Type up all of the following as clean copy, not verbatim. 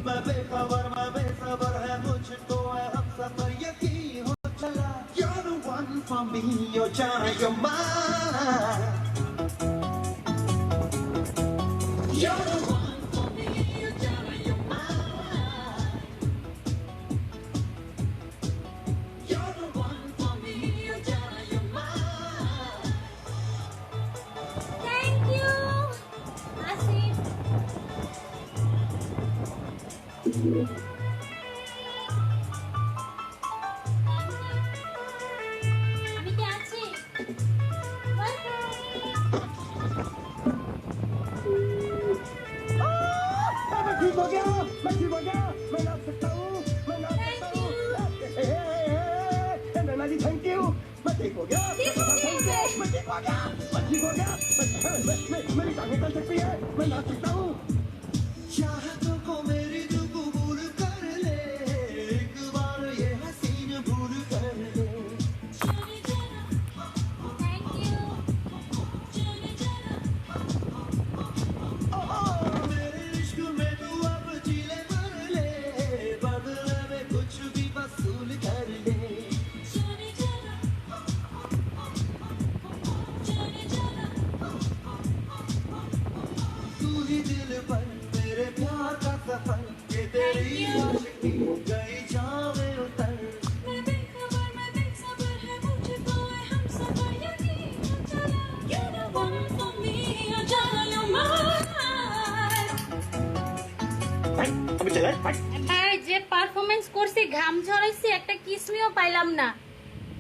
मैं बेखबर मैं बेसबर है मुझको है हम सफर यकीन हो चला You're the one for me you're Jana you're mine You're the one for me you're Jana you're mine You're the one for me you're Jana you're mine Thank you, Asif. আমি কি আছি? मैं ठीक हो गया मैं ठीक हो गया मैं नाच सकता हूँ मैं नाच सकता हूँ नैना जी थैंक यू मैं ठीक हो गया मैं ठीक हो गया मैं ठीक हो गया मेरी टांगें चल सकती है मैं नाच सकता हूँ चाहतों को मेरी तू कबूल कर ले एक बार ये हसीन भूल कर ले Thank you. मेरे इश्क में तू अब जिले भर ले बदले में कुछ भी वसूल कर ले तू ही दिल पर मेरे प्यार का सफर ये तेरी आशिकी गई जावे उतर मैं बेखबर मैं बेसब्र है मुझको है हम सफर यकीन हो चला You're the one for me you're Jana you're mine. আমি চলে ভাই যে পারফরমেন্স করছি ঘাম ঝরাইছি একটা কিসমিও পাইলাম না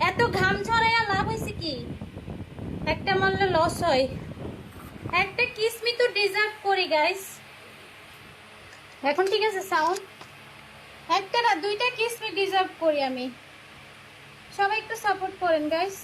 এত ঘাম ঝরাইয়া লাভ হইছে কি একটা মারলে লস হয় একটা কিসমি তো ডিজার্ভ করি গাইস এখন ঠিক আছে সাউন্ড একটা না দুইটা কিসমি ডিজার্ভ করি আমি সবাই একটু সাপোর্ট করেন গাইস